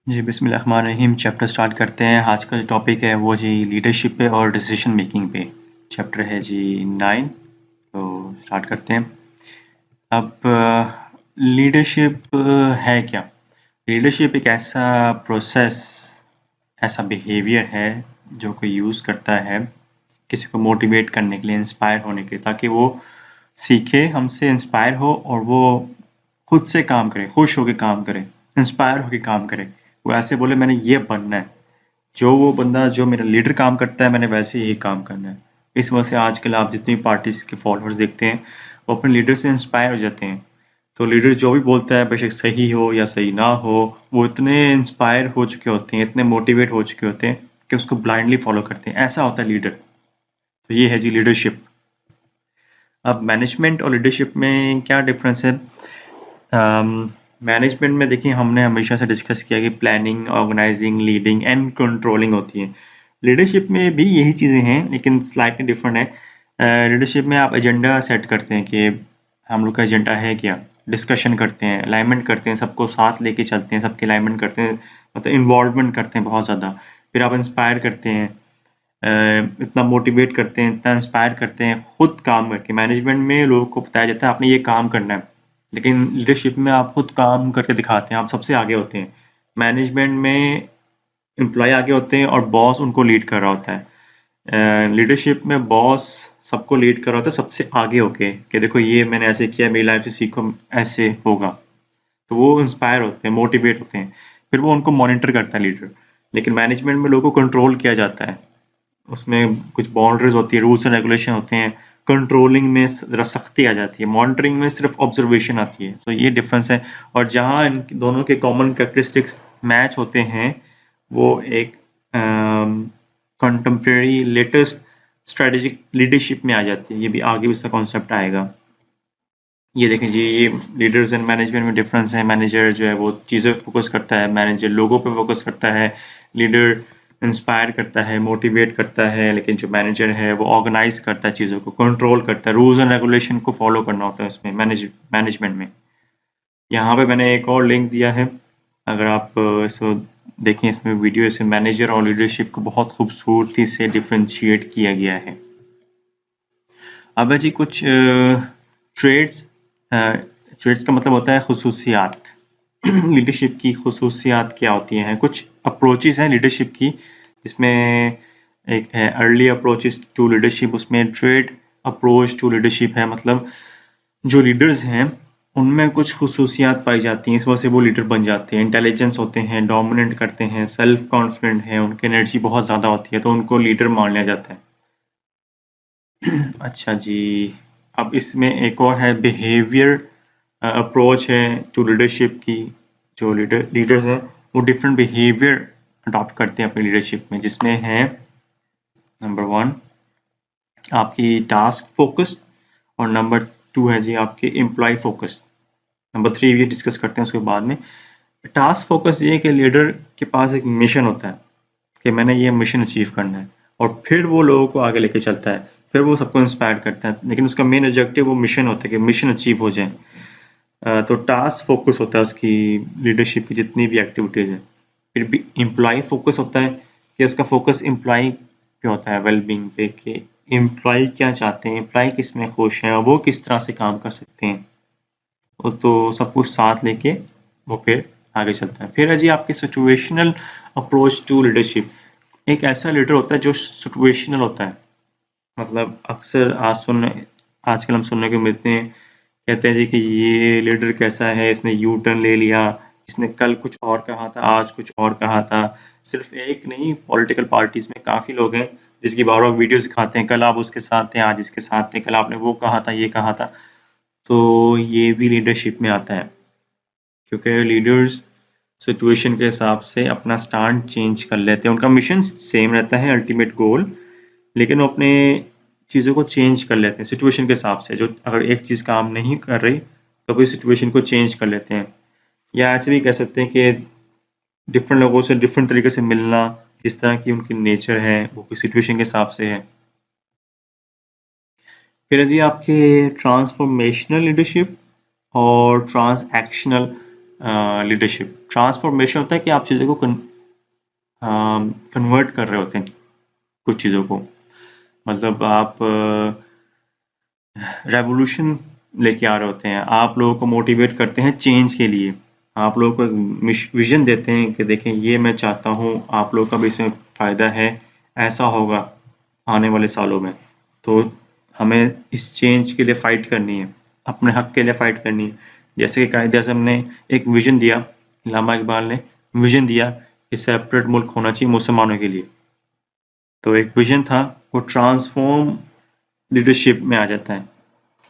जी, बिस्मिल्लाहिर्रहमानिर्रहीम। Chapter start करते हैं। आज का जो टॉपिक है वो जी लीडरशिप पे और डिसीजन मेकिंग पे। चैप्टर है जी 9। तो स्टार्ट करते हैं। अब लीडरशिप है क्या? लीडरशिप एक ऐसा प्रोसेस, ऐसा बिहेवियर है जो कोई यूज़ करता है किसी को मोटिवेट करने के लिए, इंस्पायर होने के लिए, ताकि वो सीखे हमसे, इंस्पायर हो और वो खुद से काम करे, खुश होकर काम करे, इंस्पायर होकर काम करे। वो ऐसे बोले मैंने ये बनना है, जो वो बंदा, जो मेरा लीडर काम करता है, मैंने वैसे ही काम करना है। इस वजह से आजकल आप जितनी पार्टीज के फॉलोअर्स देखते हैं वो अपने लीडर से इंस्पायर हो जाते हैं। तो लीडर जो भी बोलता है, बेशक सही हो या सही ना हो, वो इतने इंस्पायर हो चुके होते हैं, इतने मोटिवेट हो चुके होते हैं कि उसको ब्लाइंडली फॉलो करते हैं। ऐसा होता है लीडर। तो ये है जी लीडरशिप। अब मैनेजमेंट और लीडरशिप में क्या डिफरेंस है? मैनेजमेंट में देखिए, हमने हमेशा से डिस्कस किया कि planning, organising, leading and controlling होती है। लीडरशिप में भी यही चीज़ें हैं लेकिन स्लाइटली डिफरेंट है। लीडरशिप में आप एजेंडा सेट करते हैं कि हम लोग का एजेंडा है क्या, डिस्कशन करते हैं, अलाइनमेंट करते हैं, सबको साथ लेके चलते हैं, सबके अलाइनमेंट करते हैं, मतलब इन्वॉल्वमेंट करते हैं बहुत ज़्यादा। फिर आप इंस्पायर करते हैं, इतना मोटिवेट करते हैं, इतना इंस्पायर करते हैं खुद काम करके। मैनेजमेंट में लोगों को बताया जाता है आपने ये काम करना है, लेकिन लीडरशिप में आप खुद काम करके दिखाते हैं, आप सबसे आगे होते हैं। मैनेजमेंट में एम्प्लॉय आगे होते हैं और बॉस उनको लीड कर रहा होता है। लीडरशिप में बॉस सबको लीड कर रहा होता है सबसे आगे होके कि देखो ये मैंने ऐसे किया, मेरी लाइफ से सीखो, ऐसे होगा। तो वो इंस्पायर होते हैं, मोटिवेट होते हैं। फिर वो उनको मॉनिटर करता है लीडर। लेकिन मैनेजमेंट में लोगों को कंट्रोल किया जाता है, उसमें कुछ बाउंड्रीज होती है, रूल्स एंड रेगुलेशन होते हैं। कंट्रोलिंग में ज़रा सख्ती आ जाती है, मॉनिटरिंग में सिर्फ ऑब्जर्वेशन आती है। तो ये डिफरेंस है। और जहाँ इन दोनों के कॉमन कैरेक्टरिस्टिक्स मैच होते हैं, वो एक कंटेम्प्रेरी लेटेस्ट स्ट्रेटेजिक लीडरशिप में आ जाती है। ये भी आगे भी इसका कॉन्सेप्ट आएगा। ये देखें जी, ये लीडर्स एंड मैनेजमेंट में डिफरेंस है। मैनेजर जो है वो चीज़ों पे फोकस करता है, मैनेजर लोगों पे फोकस करता है। लीडर इंस्पायर करता है, मोटिवेट करता है, लेकिन जो मैनेजर है वो ऑर्गेनाइज करता है, चीज़ों को कंट्रोल करता है, रूल्स एंड रेगुलेशन को फॉलो करना होता है उसमें, मैनेजमेंट में। यहाँ पे मैंने एक और लिंक दिया है, अगर आप इसको देखें, इसमें वीडियो, इसमें मैनेजर और लीडरशिप को बहुत खूबसूरती से डिफ्रेंशिएट किया गया है। अब है जी कुछ ट्रेड्स। ट्रेड्स का मतलब होता है खुसूसियात। लीडरशिप की खुसूसियात क्या होती हैं? कुछ अप्रोचेस हैं लीडरशिप की, जिसमें एक है अर्ली अप्रोचेस टू लीडरशिप, उसमें ट्रेड अप्रोच टू लीडरशिप है। मतलब जो लीडर्स हैं उनमें कुछ खुसूसियात पाई जाती हैं, इस वजह से वो लीडर बन जाते हैं। इंटेलिजेंस होते हैं, डोमिनेंट करते हैं, सेल्फ कॉन्फिडेंट है, उनकी एनर्जी बहुत ज़्यादा होती है, तो उनको लीडर मान लिया जाता है। अच्छा जी। अब इसमें एक और है बिहेवियर अप्रोच है टू लीडरशिप की। जो लीडर्स हैं वो डिफरेंट बिहेवियर अडॉप्ट करते हैं अपनी लीडरशिप में, जिसमें है नंबर 1 आपकी टास्क फोकस, और नंबर 2 है जी आपके एम्प्लॉय फोकस। नंबर 3 ये डिस्कस करते हैं उसके बाद में। टास्क फोकस ये है कि लीडर के पास एक मिशन होता है कि मैंने ये मिशन अचीव करना है, और फिर वो लोगों को आगे लेके चलता है, फिर वो सबको इंस्पायर करता है, लेकिन उसका मेन ऑब्जेक्टिव वो मिशन होता है कि मिशन अचीव हो जाए। तो टास्क फोकस होता है उसकी लीडरशिप की जितनी भी एक्टिविटीज़ हैं। फिर भी एम्प्लॉय फोकस होता है कि उसका फोकस एम्प्लॉय पे होता है, वेलबींग पे, कि एम्प्लॉय क्या चाहते हैं, एम्प्लॉय किस में खुश हैं, वो किस तरह से काम कर सकते हैं। तो सब कुछ साथ लेके वो फिर आगे चलता है। फिर है जी आपकी सिचुएशनल अप्रोच टू लीडरशिप। एक ऐसा लीडर होता है जो सिचुएशनल होता है। मतलब अक्सर आजकल हम सुनने को मिलते हैं, कहते हैं जी कि ये लीडर कैसा है, इसने यू टर्न ले लिया, इसने कल कुछ और कहा था, आज कुछ और कहा था। सिर्फ एक नहीं, पॉलिटिकल पार्टीज में काफी लोग हैं जिसकी बार बार वीडियोस दिखाते हैं, कल आप उसके साथ थे, आज इसके साथ थे, कल आपने वो कहा था, ये कहा था। तो ये भी लीडरशिप में आता है, क्योंकि लीडर्स सिचुएशन के हिसाब से अपना स्टैंड चेंज कर लेते हैं। उनका मिशन सेम रहता है, अल्टीमेट गोल, लेकिन वो अपने चीज़ों को चेंज कर लेते हैं सिचुएशन के हिसाब से। जो अगर एक चीज़ काम नहीं कर रही तो कोई सिचुएशन को चेंज कर लेते हैं। या ऐसे भी कह सकते हैं कि डिफरेंट लोगों से डिफरेंट तरीके से मिलना, जिस तरह की उनकी नेचर है वो किस सिचुएशन के हिसाब से है। फिर है जी आपके ट्रांसफॉर्मेशनल लीडरशिप और ट्रांसएक्शनल लीडरशिप। ट्रांसफॉर्मेशन होता है कि आप चीज़ों को कन्वर्ट कर रहे होते हैं कुछ चीज़ों को, मतलब आप रेवोल्यूशन लेके आ रहे होते हैं, आप लोगों को मोटिवेट करते हैं चेंज के लिए, आप लोगों को एक विजन देते हैं कि देखें ये मैं चाहता हूँ, आप लोगों का भी इसमें फ़ायदा है, ऐसा होगा आने वाले सालों में, तो हमें इस चेंज के लिए फ़ाइट करनी है, अपने हक के लिए फ़ाइट करनी है। जैसे कि कायद-ए-आज़म ने एक विजन दिया, इल्हामा इकबाल ने विजन दिया कि सेपरेट मुल्क होना चाहिए मुसलमानों के लिए, तो एक विजन था, वो ट्रांसफॉर्म लीडरशिप में आ जाता है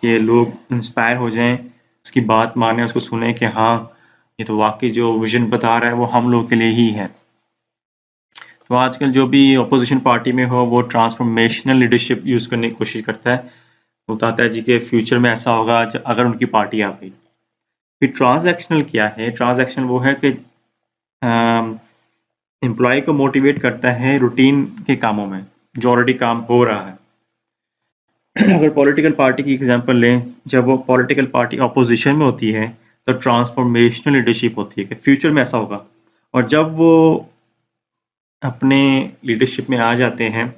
कि लोग इंस्पायर हो जाएं, उसकी बात माने, उसको सुने कि हाँ ये तो वाकई जो विजन बता रहा है वो हम लोग के लिए ही है। तो आजकल जो भी अपोजिशन पार्टी में हो वो ट्रांसफॉर्मेशनल लीडरशिप यूज़ करने की कोशिश करता है, वो बताता है जी कि फ्यूचर में ऐसा होगा अगर उनकी पार्टी आ गई। फिर ट्रांजैक्शनल क्या है? ट्रांजैक्शनल वो है कि एम्प्लॉय को मोटिवेट करता है रूटीन के कामों में जो ऑलरेडी काम हो रहा है। अगर पॉलिटिकल पार्टी की एग्जांपल लें, जब वो पॉलिटिकल पार्टी अपोजिशन में होती है तो ट्रांसफॉर्मेशनल लीडरशिप होती है कि फ्यूचर में ऐसा होगा, और जब वो अपने लीडरशिप में आ जाते हैं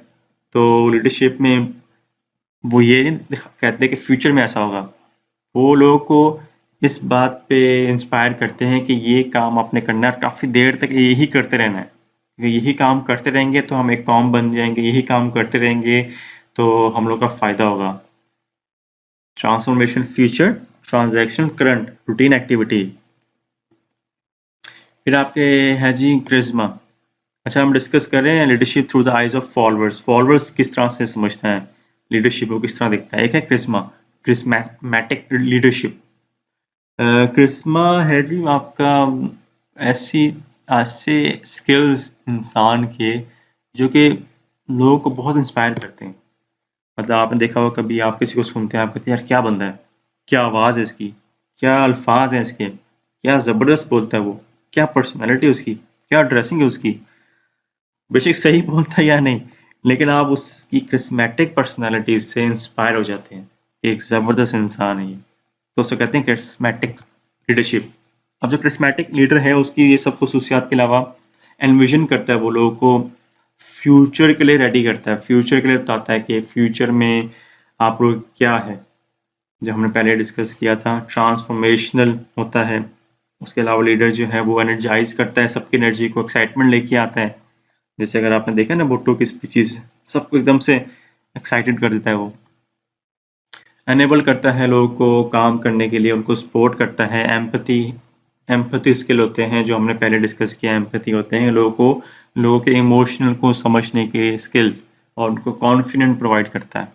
तो लीडरशिप में वो ये नहीं कहते कि फ्यूचर में ऐसा होगा, वो लोगों को इस बात पे इंस्पायर करते हैं कि ये काम आपने करना है और काफ़ी देर तक यही करते रहना है, यही काम करते रहेंगे तो हम एक कौम बन जाएंगे, यही काम करते रहेंगे तो हम लोग का फ़ायदा होगा। Transformation future, transaction current, routine activity. फिर आपके है जी क्रिज्मा। अच्छा, हम डिस्कस कर रहे हैं leadership through the eyes of followers. Followers किस तरह से समझते हैं लीडरशिप को, किस तरह दिखता है। एक है क्रिज्मा, क्रिस्मैटिक लीडरशिप। क्रिस्मा है जी आपका ऐसी ऐसे स्किल्स इंसान के जो कि लोगों को बहुत इंस्पायर करते हैं। मतलब आपने देखा होगा कभी आप किसी को सुनते हैं, आप कहते हैं यार क्या बंदा है, क्या आवाज़ है इसकी, क्या अल्फाज हैं इसके, क्या ज़बरदस्त बोलता है वो, क्या पर्सनैलिटी है उसकी, क्या ड्रेसिंग है उसकी। बेशक सही बोलता है या नहीं, लेकिन आप उसकी क्रिस्मेटिक पर्सनैलिटी से इंस्पायर हो जाते हैं, एक ज़बरदस्त इंसान है ये, तो उसे कहते हैं क्रिस्मेटिक लीडरशिप। अब जो क्रिस्मेटिक लीडर है उसकी ये सब खसूसियात के अलावा एनविजन करता है, वो लोगों को फ्यूचर के लिए रेडी करता है, फ्यूचर के लिए बताता है कि फ्यूचर में आप लोग क्या है, जो हमने पहले डिस्कस किया था ट्रांसफॉर्मेशनल होता है। उसके अलावा लीडर जो है वो एनर्जाइज करता है, सबकी एनर्जी को एक्साइटमेंट लेके आता है। जैसे अगर आपने देखा ना भुट्टो की स्पीचेस, सबको एकदम से एक्साइटेड कर देता है वो। एनेबल करता है लोगों को काम करने के लिए, उनको सपोर्ट करता है। एम्पैथी स्किल होते हैं जो हमने पहले डिस्कस किया, एम्पैथी होते हैं लोगों के इमोशनल को समझने के स्किल्स, और उनको कॉन्फिडेंट प्रोवाइड करता है।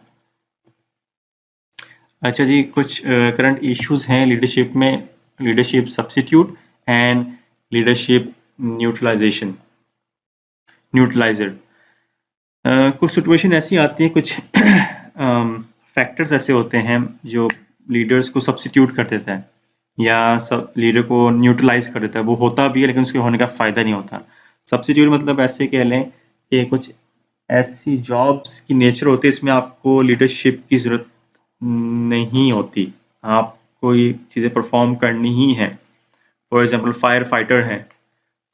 अच्छा जी, कुछ करंट इश्यूज हैं लीडरशिप में, leadership substitute and leadership neutralisation, neutraliser. कुछ सिचुएशन ऐसी आती हैं, कुछ फैक्टर्स ऐसे होते हैं जो लीडर्स को सब्स्टिट्यूट कर देता है या सब लीडर को न्यूट्रलाइज कर देता है। वो होता भी है लेकिन उसके होने का फ़ायदा नहीं होता। सब्स्टिट्यूट मतलब ऐसे कह लें कि कुछ ऐसी जॉब्स की नेचर होती है इसमें आपको लीडरशिप की ज़रूरत नहीं होती, आपको ये चीज़ें परफॉर्म करनी ही है। फॉर एग्जांपल फायर फाइटर है,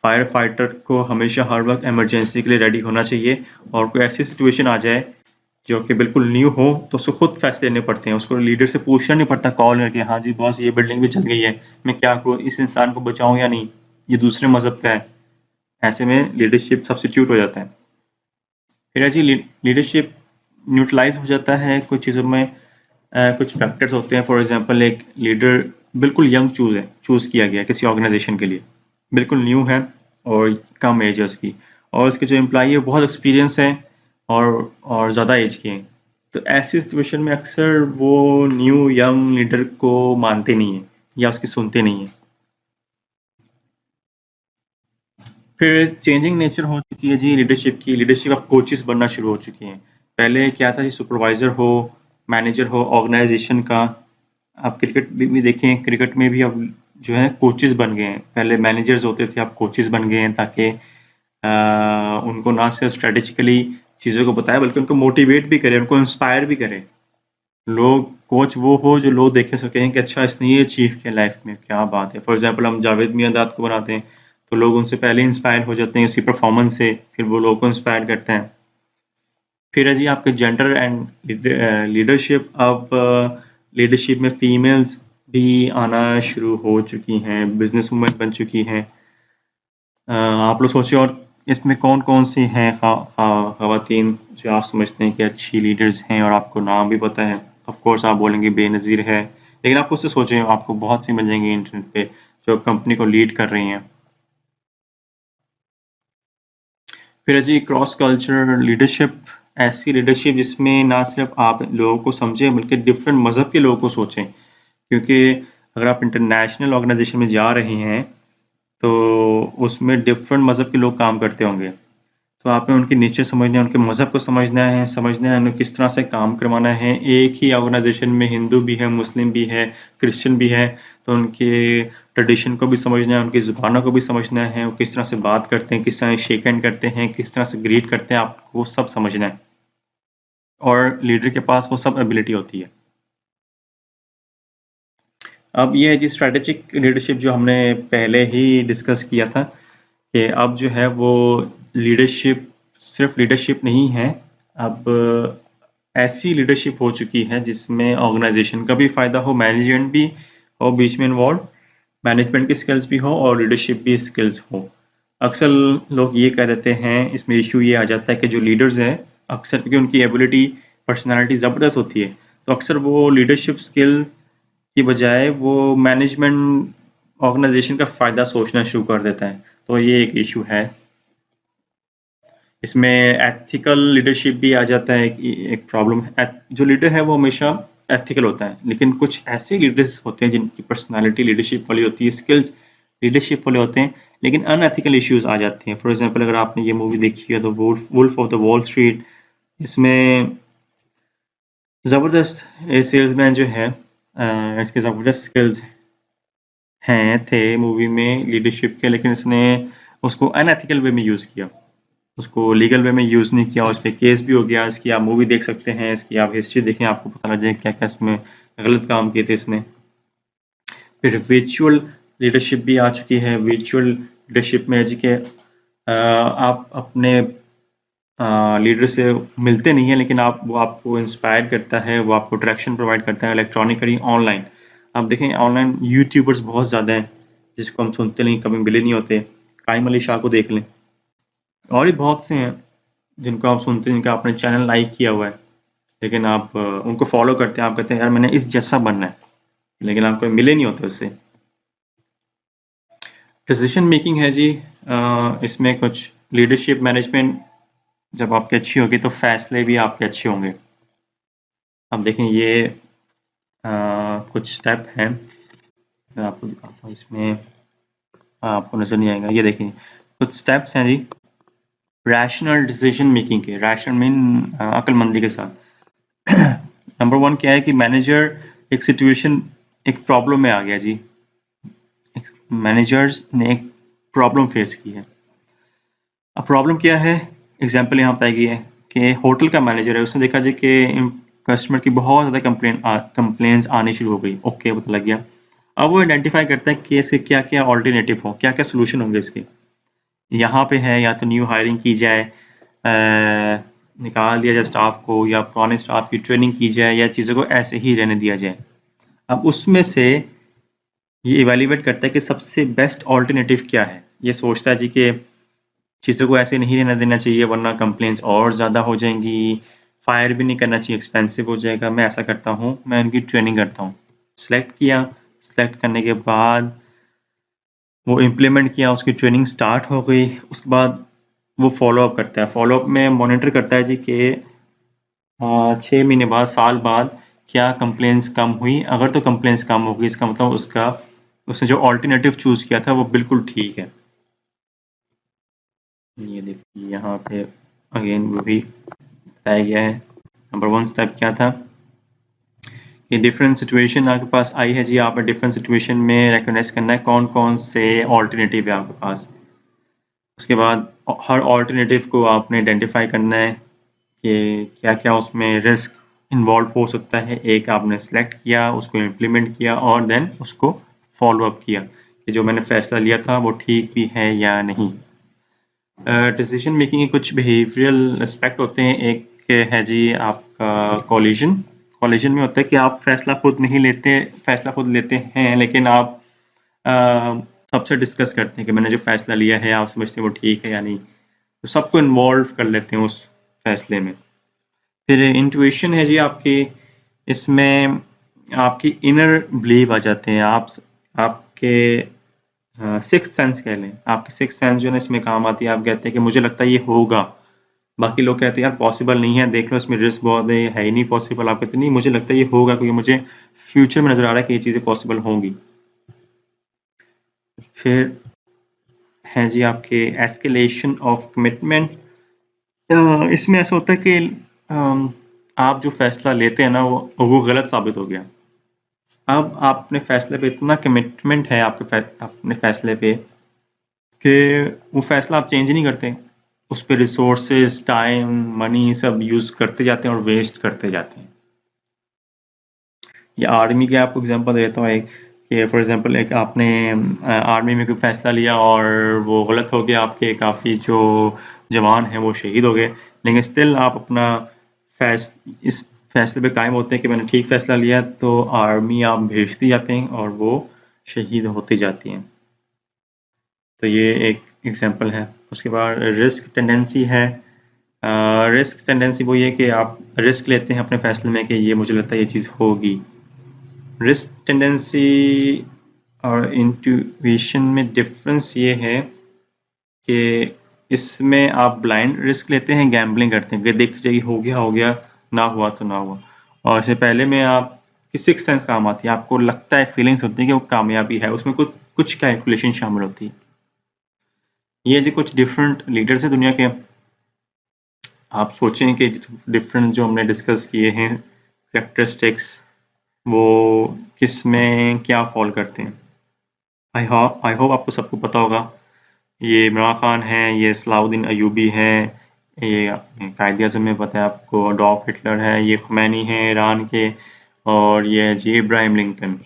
फायर फाइटर को हमेशा हर वक्त इमरजेंसी के लिए रेडी होना चाहिए, और कोई ऐसी सिचुएशन आ जाए जो कि बिल्कुल न्यू हो तो उसको खुद फैसले लेने पड़ते हैं, उसको लीडर से पूछना नहीं पड़ता कॉल करके, हाँ जी बॉस ये बिल्डिंग भी जल गई है, मैं क्या करूँ, इस इंसान को बचाऊं या नहीं, ये दूसरे मजहब का है। ऐसे में लीडरशिप सब्स्टिट्यूट हो जाता है। फिर जी लीडरशिप न्यूट्रलाइज हो जाता है कुछ चीज़ों में। कुछ फैक्टर्स होते हैं, फॉर एग्जांपल एक लीडर बिल्कुल यंग चूज़ किया गया किसी ऑर्गेनाइजेशन के लिए, बिल्कुल न्यू है और कम एज है उसकी, और उसके जो एम्प्लॉई है बहुत एक्सपीरियंस है और ज़्यादा एज के हैं। तो ऐसी सिचुएशन में अक्सर वो न्यू यंग लीडर को मानते नहीं हैं या उसकी सुनते नहीं हैं। फिर चेंजिंग नेचर हो चुकी है जी लीडरशिप की, लीडरशिप अब कोचेस बनना शुरू हो चुकी हैं। पहले क्या था जी, सुपरवाइजर हो, मैनेजर हो ऑर्गेनाइजेशन का। आप क्रिकेट भी देखें, क्रिकेट में भी अब जो है कोचेस बन गए हैं, पहले मैनेजर्स होते थे अब कोचेस बन गए हैं, ताकि उनको ना सिर्फ स्ट्रेटेजिकली चीज़ों को बताए बल्कि उनको मोटिवेट भी करे, उनको इंस्पायर भी करे। लोग कोच वो हो जो लोग देख सकें कि अच्छा इसने ये अचीव किया लाइफ में, क्या बात है। फॉर एग्जांपल हम जावेद मियांदाद को बनाते हैं तो लोग उनसे पहले इंस्पायर हो जाते हैं उसकी परफॉर्मेंस से, फिर वो लोगों को इंस्पायर करते हैं। फिर है जी आपके जेंडर एंड लीडरशिप। अब लीडरशिप में फीमेल्स भी आना शुरू हो चुकी हैं, बिजनेस वुमेन बन चुकी हैं। आप लोग सोचिए और इसमें कौन कौन सी हैं खवातीन जो आप समझते हैं कि अच्छी लीडर्स हैं और आपको नाम भी पता है। ऑफ कोर्स आप बोलेंगे बेनज़ीर है, लेकिन आप उससे सोचें आपको बहुत सी मिल जाएंगी इंटरनेट पे जो कंपनी को लीड कर रही हैं। फिर है जी क्रॉस कल्चरल लीडरशिप, ऐसी लीडरशिप जिसमें ना सिर्फ आप लोगों को समझें बल्कि डिफरेंट मज़हब के लोगों को सोचें, क्योंकि अगर आप इंटरनेशनल ऑर्गेनाइजेशन में जा रहे हैं तो उसमें डिफरेंट मज़हब के लोग काम करते होंगे। तो आपने उनके नेचर समझना है, उनके मज़हब को समझना है उन्हें किस तरह से काम करवाना है। एक ही ऑर्गेनाइजेशन में हिंदू भी है, मुस्लिम भी है, क्रिश्चियन भी है, तो उनके ट्रेडिशन को भी समझना है, उनकी ज़ुबानों को भी समझना है, वो किस तरह से बात करते हैं, किस तरह से शेक हैंड करते हैं, किस तरह से ग्रीट करते हैं, आपको वो सब समझना है। और लीडर के पास वो सब एबिलिटी होती है। अब ये है जी स्ट्रेटेजिक लीडरशिप जो हमने पहले ही डिस्कस किया था कि अब जो है वो लीडरशिप सिर्फ लीडरशिप नहीं है, अब ऐसी लीडरशिप हो चुकी है जिसमें ऑर्गेनाइजेशन का भी फ़ायदा हो, मैनेजमेंट भी हो बीच में इन्वॉल्व, मैनेजमेंट की स्किल्स भी हो और लीडरशिप भी स्किल्स हो। अक्सर लोग ये कह देते हैं, इसमें इशू ये आ जाता है कि जो लीडर्स हैं अक्सर क्योंकि उनकी एबिलिटी पर्सनालिटी ज़बरदस्त होती है तो अक्सर वो लीडरशिप स्किल की बजाय वो मैनेजमेंट ऑर्गेनाइजेशन का फ़ायदा सोचना शुरू कर देता है, तो ये एक इशू है। इसमें एथिकल लीडरशिप भी आ जाता है, एक प्रॉब्लम है। जो लीडर है वो हमेशा एथिकल होता है, लेकिन कुछ ऐसे लीडर्स होते हैं जिनकी पर्सनालिटी लीडरशिप वाली होती है, स्किल्स लीडरशिप वाले होते हैं, लेकिन अनएथिकल इश्यूज आ जाते हैं। फॉर एग्जांपल अगर आपने ये मूवी देखी है तो Wolf of the Wall Street, इसमें ज़बरदस्त सेल्समैन जो है इसके ज़बरदस्त स्किल्स हैं थे मूवी में लीडरशिप के, लेकिन इसने उसको अनएथिकल वे में यूज़ किया, उसको लीगल वे में यूज़ नहीं किया, उस पर केस भी हो गया। इसकी आप मूवी देख सकते हैं, इसकी आप हिस्ट्री देखें, आपको पता लग जाए क्या क्या इसमें गलत काम किए थे इसने। फिर वर्चुअल लीडरशिप भी आ चुकी है। वर्चुअल लीडरशिप में जी के आप अपने लीडर से मिलते नहीं हैं, लेकिन आप वो आपको इंस्पायर करता है, वो आपको डायरेक्शन प्रोवाइड करता है इलेक्ट्रॉनिकली ऑनलाइन। आप देखें ऑनलाइन यूट्यूबर्स बहुत ज़्यादा हैं जिसको हम सुनते नहीं, कभी मिले नहीं होते। काइम अली शाह को देख लें, और भी बहुत से हैं जिनको आप सुनते हैं, जिनका आपने चैनल लाइक किया हुआ है, लेकिन आप उनको फॉलो करते हैं, आप कहते हैं यार मैंने इस जैसा बनना है, लेकिन आपको मिले नहीं होते उससे। डिसीजन मेकिंग है जी, इसमें कुछ लीडरशिप मैनेजमेंट जब आपकी अच्छी होगी तो फैसले भी आपके अच्छे होंगे। अब देखें ये कुछ स्टेप हैं, मैं आपको दिखाता हूँ इसमें, आपको नज़र नहीं आएगा। ये देखें कुछ स्टेप्स हैं जी रैशनल डिसीजन मेकिंग के। रैशनल मीन अक्लमंदी के साथ। नंबर वन क्या है कि मैनेजर एक सिचुएशन, एक प्रॉब्लम में आ गया जी, मैनेजर्स ने एक प्रॉब्लम फेस की है। अब प्रॉब्लम क्या है, एग्जांपल यहाँ बताई गई है कि होटल का मैनेजर है, उसने देखा जी कि कस्टमर की बहुत ज़्यादा कंप्लेंट्स आनी शुरू हो गई। ओके पता लग गया। अब वो आइडेंटिफाई करता है कि इसके क्या क्या ऑल्टरनेटिव हो, क्या क्या सोल्यूशन होंगे इसके। यहाँ पे है या तो न्यू हायरिंग की जाए, निकाल दिया जाए स्टाफ को, या पुराने स्टाफ की ट्रेनिंग की जाए, या चीज़ों को ऐसे ही रहने दिया जाए। अब उसमें से ये इवेल्युएट करता है कि सबसे बेस्ट ऑल्टरनेटिव क्या है। ये सोचता है जी कि चीज़ों को ऐसे नहीं रहने देना चाहिए वरना कंप्लेंट्स और ज़्यादा हो जाएंगी, फायर भी नहीं करना चाहिए, एक्सपेंसिव हो जाएगा। मैं ऐसा करता हूँ, मैं उनकी ट्रेनिंग करता हूँ। सेलेक्ट किया, सेलेक्ट करने के बाद वो इम्प्लीमेंट किया, उसकी ट्रेनिंग स्टार्ट हो गई। उसके बाद वो फॉलोअप करता है, फॉलोअप में मॉनिटर करता है जी कि 6 महीने बाद, साल बाद क्या कंप्लेंट्स कम हुई। अगर तो कंप्लेंट्स कम हो गई इसका मतलब उसने जो ऑल्टरनेटिव चूज़ किया था वो बिल्कुल ठीक है। ये देखिए यहाँ पे अगेन वो भी बताया गया है। नंबर वन स्टेप क्या था, ये डिफरेंट सिचुएशन आपके पास आई है जी, आपने डिफरेंट सिचुएशन में रिकॉग्नाइज करना है कौन कौन से ऑल्टरनेटिव है आपके पास। उसके बाद हर ऑल्टरनेटिव को आपने आइडेंटिफाई करना है कि क्या क्या उसमें रिस्क इन्वॉल्व हो सकता है। एक आपने सेलेक्ट किया, उसको इम्प्लीमेंट किया और देन उसको फॉलो अप किया कि जो मैंने फैसला लिया था वो ठीक भी है या नहीं। डिसीजन मेकिंग के कुछ बिहेवियरल एस्पेक्ट होते हैं। एक है जी आपका कॉलिजन में होता है कि आप फैसला खुद लेते हैं, लेकिन आप सबसे डिस्कस करते हैं कि मैंने जो फैसला लिया है आप समझते हैं वो ठीक है या नहीं, तो सबको इन्वॉल्व कर लेते हैं उस फैसले में। फिर इंट्यूशन है जी आपकी, इसमें आपकी इनर बिलीव आ जाते हैं। आपके सिक्स सेंस कह लें, आपकी सिक्स सेंस जो है इसमें काम आती है। आप कहते हैं कि मुझे लगता है ये होगा, बाकी लोग कहते हैं यार पॉसिबल नहीं है, देख लो इसमें रिस्क बहुत है ही नहीं पॉसिबल। आप कहते नहीं मुझे लगता है ये होगा क्योंकि मुझे फ्यूचर में नजर आ रहा है कि ये चीज़ें पॉसिबल होंगी। फिर है जी आपके एस्केलेशन ऑफ कमिटमेंट। इसमें ऐसा होता है कि आप जो फैसला लेते हैं ना वो गलत साबित हो गया। अब आपने फैसले पे इतना कमिटमेंट है अपने फैसले पे कि वो फैसला आप चेंज नहीं करते, उस पर रिसोर्सेज टाइम मनी सब यूज़ करते जाते हैं और वेस्ट करते जाते हैं। ये आर्मी के आपको एग्जांपल देता हूँ एक, कि फॉर एग्जांपल एक आपने आर्मी में कोई फैसला लिया और वो गलत हो गया, आपके काफ़ी जो जवान हैं वो शहीद हो गए, लेकिन स्टिल आप अपना इस फैसले पे कायम होते हैं कि मैंने ठीक फैसला लिया, तो आर्मी आप भेजती जाते हैं और वो शहीद होती जाती हैं। तो ये एक एग्जांपल है। उसके बाद रिस्क टेंडेंसी है। रिस्क टेंडेंसी वो ये कि आप रिस्क लेते हैं अपने फैसले में कि ये मुझे लगता है ये चीज़ होगी। रिस्क टेंडेंसी और इंट्यूशन में डिफरेंस ये है कि इसमें आप ब्लाइंड रिस्क लेते हैं, गैम्बलिंग करते हैं कि देख जाइए हो गया, ना हुआ तो ना हुआ। और इससे पहले में आप की सिक्स सेंस काम आती है, आपको लगता है, फीलिंग्स होती है कि वो कामयाबी है, उसमें कुछ कैलकुलेशन शामिल होती है। ये जी कुछ डिफरेंट लीडर्स हैं दुनिया के। आप सोचें कि डिफरेंट जो हमने डिस्कस किए हैं कैरेक्टरिस्टिक्स, वो किस में क्या फॉल करते हैं। आई होप आपको सबको पता होगा। ये इमरान खान है, ये सलाउद्दीन अयूबी है, ये कायद अज़म में पता है आपको, अडॉल्फ हिटलर है, ये खुमैनी है ईरान के, और ये है जी इब्राहिम लिंकन।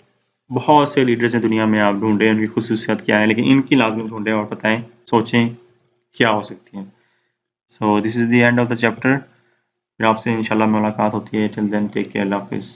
बहुत से लीडर्स हैं दुनिया में, आप ढूंढें उनकी खुसूसियात क्या है, लेकिन इनकी लाजमी ढूंढें और बताएं, सोचें क्या हो सकती है। So this is the end of the chapter. फिर आपसे इंशाल्लाह मुलाकात होती है। टिल देन टेक केयर, अल्लाह हाफिज़।